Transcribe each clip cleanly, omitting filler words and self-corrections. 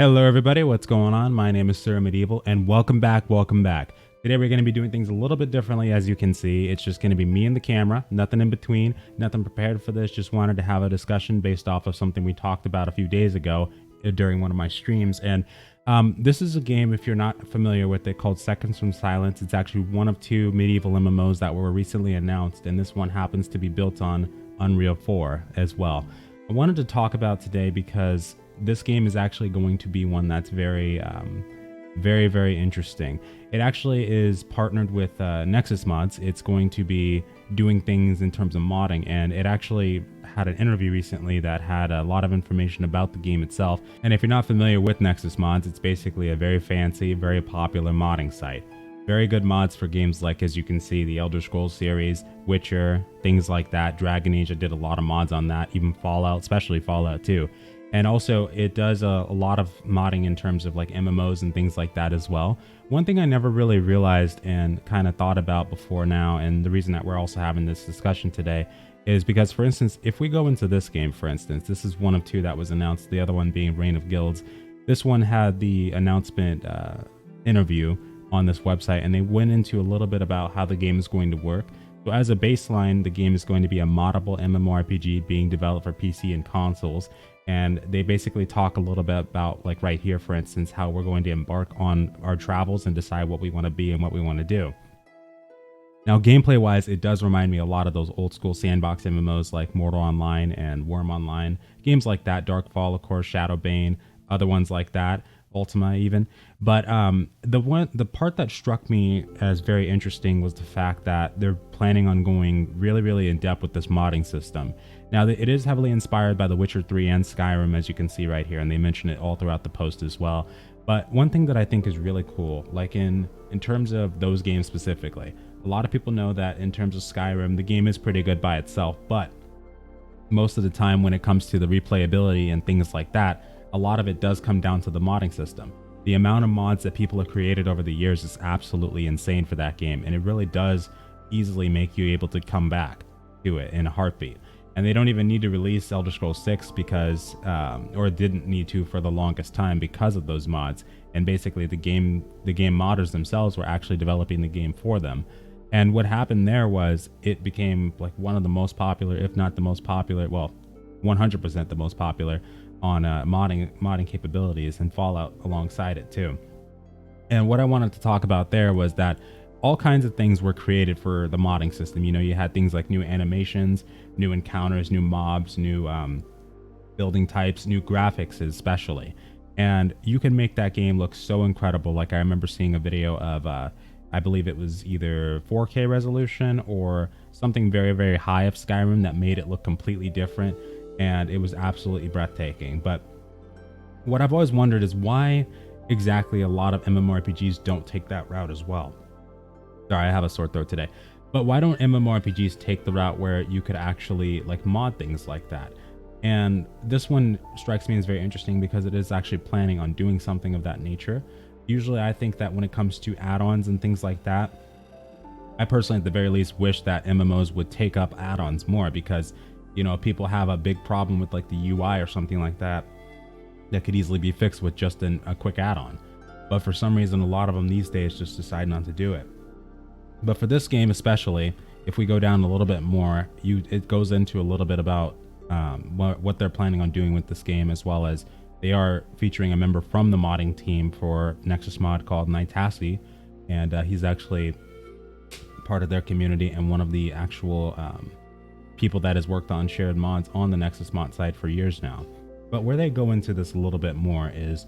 Hello everybody, what's going on? My name is Sir Medieval and welcome back. Today we're going to be doing things a little bit differently. As you can see, it's just going to be me and the camera, nothing in between, nothing prepared for this. Just wanted to have a discussion based off of something we talked about a few days ago during one of my streams. And this is a game, if you're not familiar with it, called Seconds from Silence. It's actually one of two medieval MMOs that were recently announced, and this one happens to be built on Unreal 4 as well. I wanted to talk about today because this game is actually going to be one that's very interesting. It actually is partnered with Nexus Mods. It's going to be doing things in terms of modding, and it actually had an interview recently that had a lot of information about the game itself. And if you're not familiar with Nexus Mods, it's basically a very fancy, very popular modding site. Very good mods for games like, as you can see, the Elder Scrolls series, Witcher, things like that. Dragon Age, I did a lot of mods on that, even Fallout, especially Fallout 2. And also it does a lot of modding in terms of like MMOs and things like that as well. One thing I never really realized and kind of thought about before now, and the reason that we're also having this discussion today, is because, for instance, if we go into this game, for instance, this is one of two that was announced, the other one being Reign of Guilds. This one had the announcement interview on this website, and they went into a little bit about how the game is going to work. So as a baseline, the game is going to be a moddable MMORPG being developed for PC and consoles. And they basically talk a little bit about, like right here, for instance, how we're going to embark on our travels and decide what we want to be and what we want to do. Now, gameplay wise, it does remind me a lot of those old school sandbox MMOs like Mortal Online and Worm Online, games like that, Darkfall, of course, Shadowbane, other ones like that, Ultima even. But the part that struck me as very interesting was the fact that they're planning on going really in depth with this modding system. Now, it is heavily inspired by The Witcher 3 and Skyrim, as you can see right here, and they mention it all throughout the post as well. But one thing that I think is really cool, like in terms of those games specifically, a lot of people know that in terms of Skyrim, the game is pretty good by itself, but most of the time when it comes to the replayability and things like that, a lot of it does come down to the modding system. The amount of mods that people have created over the years is absolutely insane for that game, and it really does easily make you able to come back to it in a heartbeat. And they don't even need to release Elder Scrolls 6 because, or didn't need to for the longest time because of those mods. And basically the game modders themselves were actually developing the game for them. And what happened there was it became like one of the most popular, if not the most popular, well, 100% the most popular on modding capabilities, and Fallout alongside it too. And what I wanted to talk about there was that all kinds of things were created for the modding system. You know, you had things like new animations, new encounters, new mobs, new building types, new graphics especially. And you can make that game look so incredible. Like I remember seeing a video of, I believe it was either 4K resolution or something very high of Skyrim that made it look completely different. And it was absolutely breathtaking. But what I've always wondered is why exactly a lot of MMORPGs don't take that route as well. Sorry, I have a sore throat today. But why don't MMORPGs take the route where you could actually like mod things like that? And this one strikes me as very interesting because it is actually planning on doing something of that nature. Usually I think that when it comes to add-ons and things like that, I personally at the very least wish that MMOs would take up add-ons more, because, you know, people have a big problem with like the UI or something like that that could easily be fixed with just a quick add-on. But for some reason, a lot of them these days just decide not to do it. But for this game especially, if we go down a little bit more, it goes into a little bit about what they're planning on doing with this game, as well as they are featuring a member from the modding team for Nexus Mod called Nitasi, and he's actually part of their community and one of the actual people that has worked on shared mods on the Nexus Mod site for years now. But where they go into this a little bit more is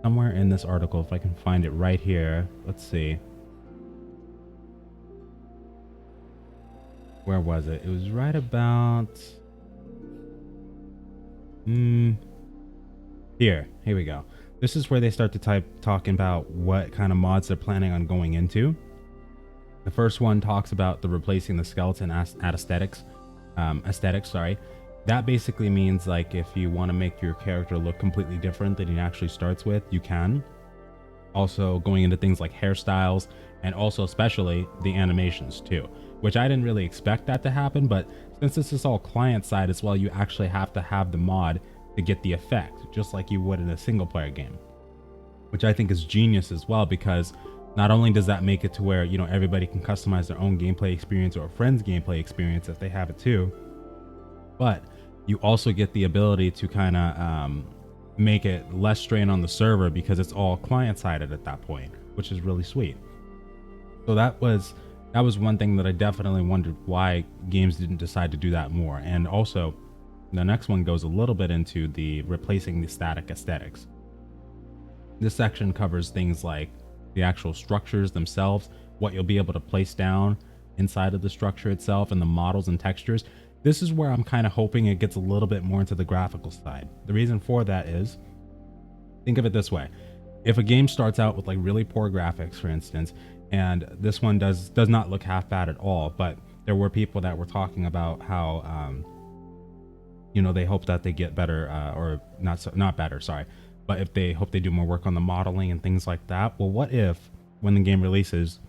somewhere in this article, if I can find it right here. Let's see. Where was it? It was right about here we go. This is where they start to talking about what kind of mods they're planning on going into. The first one talks about the replacing the skeleton aesthetics. That basically means like if you want to make your character look completely different than he actually starts with, you can. Also going into things like hairstyles, and also especially the animations too, which I didn't really expect that to happen, but since this is all client side as well, you actually have to have the mod to get the effect, just like you would in a single player game. which I think is genius as well, because not only does that make it to where, you know, everybody can customize their own gameplay experience or a friend's gameplay experience if they have it too, but you also get the ability to kind of make it less strain on the server because it's all client-sided at that point, which is really sweet. So that was one thing that I definitely wondered why games didn't decide to do that more. And also, the next one goes a little bit into the replacing the static aesthetics. This section covers things like the actual structures themselves, what you'll be able to place down inside of the structure itself, and the models and textures. This is where I'm kind of hoping it gets a little bit more into the graphical side. The reason for that is, think of it this way. If a game starts out with like really poor graphics, for instance, and this one does not look half bad at all, but there were people that were talking about how, you know, they hope that they get better, or not better, sorry, but if they hope they do more work on the modeling and things like that. Well, what if when the game releases,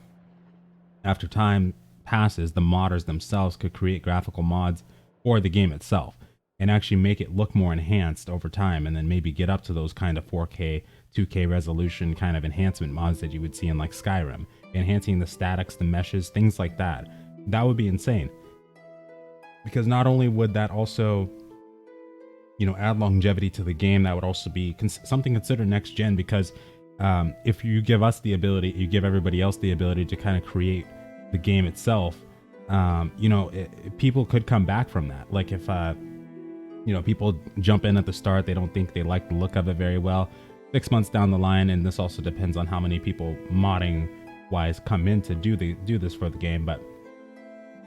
after time passes, the modders themselves could create graphical mods for the game itself and actually make it look more enhanced over time, and then maybe get up to those kind of 4K, 2K resolution kind of enhancement mods that you would see in like Skyrim, enhancing the statics, the meshes, things like that. That would be insane, because not only would that also, you know, add longevity to the game, that would also be something considered next gen, because if you give us the ability, you give everybody else the ability to kind of create the game itself, you know, people could come back from that. Like if you know, people jump in at the start, they don't think they like the look of it very well. 6 months down the line, and this also depends on how many people modding wise come in to do this for the game, but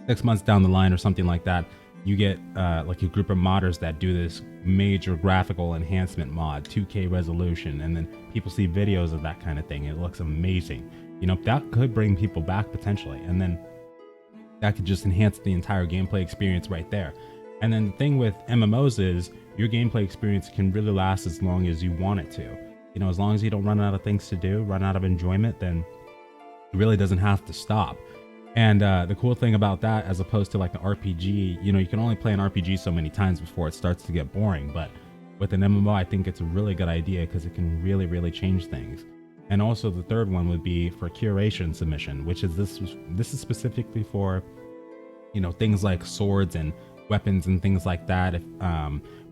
6 months down the line or something like that, you get like a group of modders that do this major graphical enhancement mod, 2K resolution, and then people see videos of that kind of thing. It looks amazing. You know, that could bring people back potentially, and then that could just enhance the entire gameplay experience right there. And then the thing with MMOs is your gameplay experience can really last as long as you want it to. You know, as long as you don't run out of things to do, run out of enjoyment, then it really doesn't have to stop. And the cool thing about that, as opposed to like an RPG, you know, you can only play an RPG so many times before it starts to get boring. But with an MMO, I think it's a really good idea because it can really, really change things. And also the third one would be for curation submission, which is this is specifically for, you know, things like swords and weapons and things like that, if,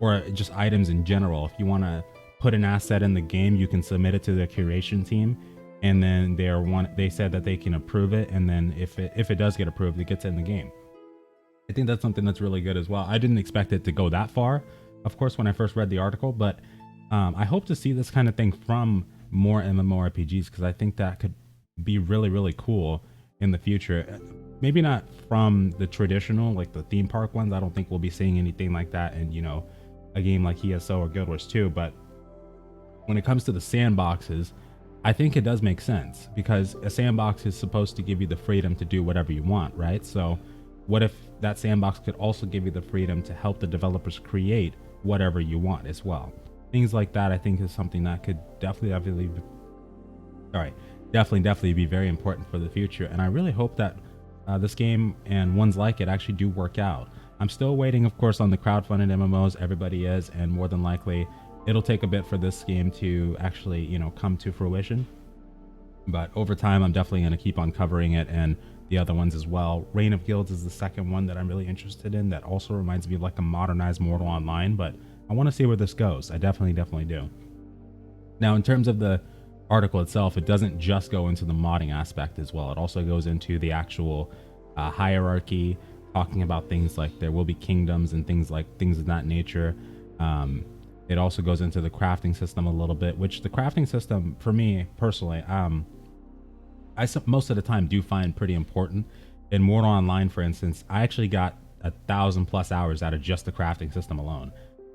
or just items in general. If you want to put an asset in the game, you can submit it to the curation team, and then they said that they can approve it, and then if it does get approved, it gets in the game. I think that's something that's really good as well. I didn't expect it to go that far, of course, when I first read the article, but I hope to see this kind of thing from more MMORPGs, because I think that could be really, really cool in the future. Maybe not from the traditional, like the theme park ones. I don't think we'll be seeing anything like that in, you know, a game like ESO or Guild Wars 2. But when it comes to the sandboxes, I think it does make sense, because a sandbox is supposed to give you the freedom to do whatever you want, right? So what if that sandbox could also give you the freedom to help the developers create whatever you want as well? Things like that, I think, is something that could definitely be very important for the future. And I really hope that this game and ones like it actually do work out. I'm still waiting, of course, on the crowdfunded MMOs. Everybody is, and more than likely it'll take a bit for this game to actually, you know, come to fruition. But over time, I'm definitely going to keep on covering it, and the other ones as well. Reign of Guilds is the second one that I'm really interested in. That also reminds me of like a modernized Mortal Online, but I want to see where this goes. I definitely do. Now, in terms of the article itself, it doesn't just go into the modding aspect as well. It also goes into the actual hierarchy, talking about things like there will be kingdoms and things of that nature. It also goes into the crafting system a little bit, which the crafting system, for me personally, I most of the time do find pretty important. In Mortal Online, for instance, I actually got 1,000+ hours out of just the crafting system alone.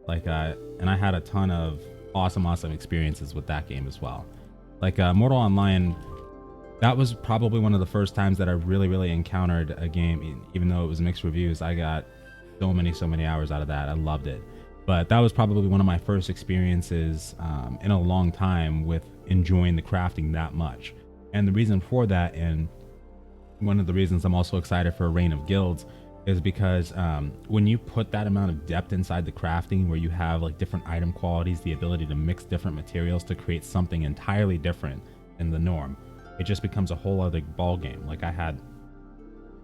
Like, and I had a ton of awesome experiences with that game as well. Like Mortal Online, that was probably one of the first times that I really encountered a game. Even though it was mixed reviews, I got so many hours out of that. I loved it. But that was probably one of my first experiences in a long time with enjoying the crafting that much. And the reason for that, and one of the reasons I'm also excited for Reign of Guilds, is because when you put that amount of depth inside the crafting, where you have like different item qualities, the ability to mix different materials to create something entirely different than the norm, it just becomes a whole other ball game. Like I had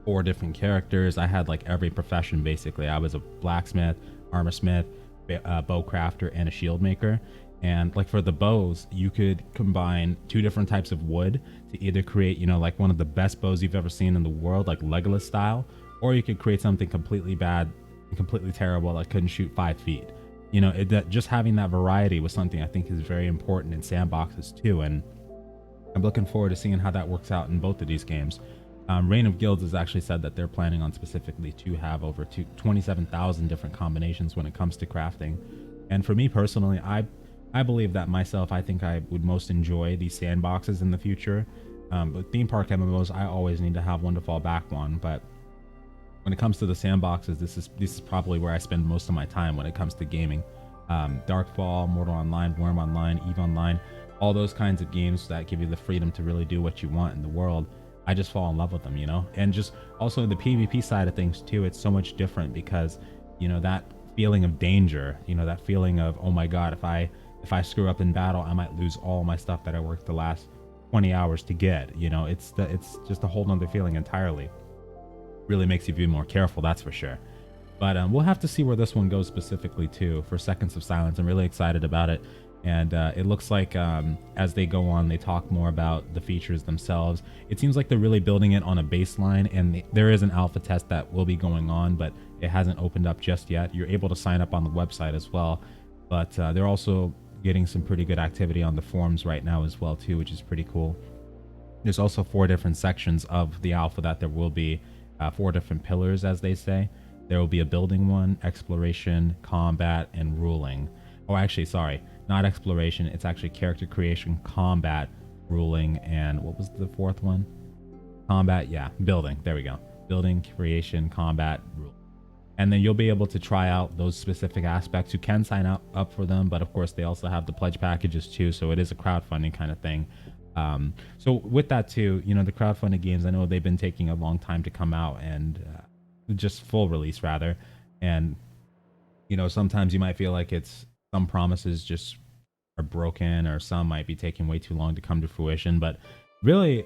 4 different characters. I had like every profession basically. I was a blacksmith, armor smith, bow crafter, and a shield maker. And like for the bows, you could combine 2 different types of wood to either create, you know, like one of the best bows you've ever seen in the world, like Legolas style, or you could create something completely bad and completely terrible that couldn't shoot 5 feet. You know, just having that variety was something I think is very important in sandboxes too. And I'm looking forward to seeing how that works out in both of these games. Reign of Guilds has actually said that they're planning on specifically to have over 27,000 different combinations when it comes to crafting. And for me personally, I believe that myself, I think I would most enjoy these sandboxes in the future. But theme park MMOs, I always need to have one to fall back on. But when it comes to the sandboxes, this is probably where I spend most of my time when it comes to gaming. Darkfall, Mortal Online, Worm Online, EVE Online, all those kinds of games that give you the freedom to really do what you want in the world. I just fall in love with them, you know? And just also the PvP side of things too, it's so much different because, you know, that feeling of danger, you know, that feeling of, oh my God, if I screw up in battle, I might lose all my stuff that I worked the last 20 hours to get, you know? It's just a whole nother feeling entirely. Really makes you be more careful, that's for sure. But we'll have to see where this one goes specifically too. For Seconds of Silence, I'm really excited about it. And it looks like as they go on, they talk more about the features themselves. It seems like they're really building it on a baseline, and there is an alpha test that will be going on, but it hasn't opened up just yet. You're able to sign up on the website as well, but they're also getting some pretty good activity on the forums right now as well too, which is pretty cool. There's also 4 different sections of the alpha that there will be 4 different pillars, as they say. There will be a building one, exploration, combat, and ruling. Oh, actually, sorry, not exploration. It's actually character creation, combat, ruling, and what was the 4th one? Combat, yeah, building. There we go. Building, creation, combat, ruling. And then you'll be able to try out those specific aspects. You can sign up for them, but of course they also have the pledge packages too, so it is a crowdfunding kind of thing. So with that too, you know, the crowdfunded games, I know they've been taking a long time to come out, and just full release rather. And, you know, sometimes you might feel like some promises just are broken, or some might be taking way too long to come to fruition. But really,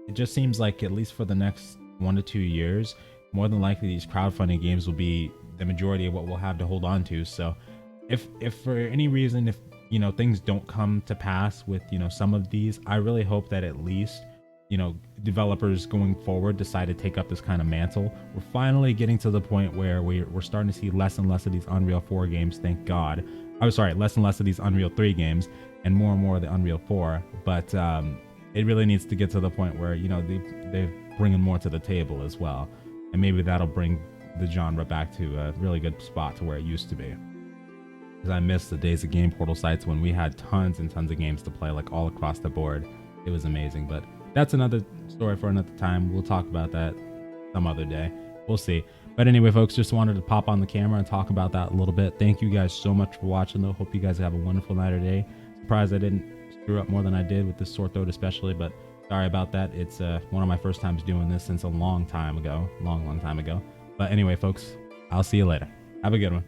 it just seems like at least for the next 1 to 2 years, more than likely these crowdfunding games will be the majority of what we'll have to hold on to. So if for any reason, if, you know, things don't come to pass with, you know, some of these, I really hope that at least, you know, developers going forward decide to take up this kind of mantle. We're finally getting to the point where we're starting to see less and less of these Unreal 4 games, thank God. I'm sorry, less and less of these Unreal 3 games and more of the Unreal 4. But it really needs to get to the point where, you know, they're bringing more to the table as well. And maybe that'll bring the genre back to a really good spot to where it used to be. Because I miss the days of game portal sites when we had tons and tons of games to play, like all across the board. It was amazing. But that's another story for another time. We'll talk about that some other day. We'll see. But anyway, folks, just wanted to pop on the camera and talk about that a little bit. Thank you guys so much for watching, though. Hope you guys have a wonderful night or day. Surprised I didn't screw up more than I did with this sore throat especially, but sorry about that. It's one of my first times doing this since a long time ago. Long time ago. But anyway, folks, I'll see you later. Have a good one.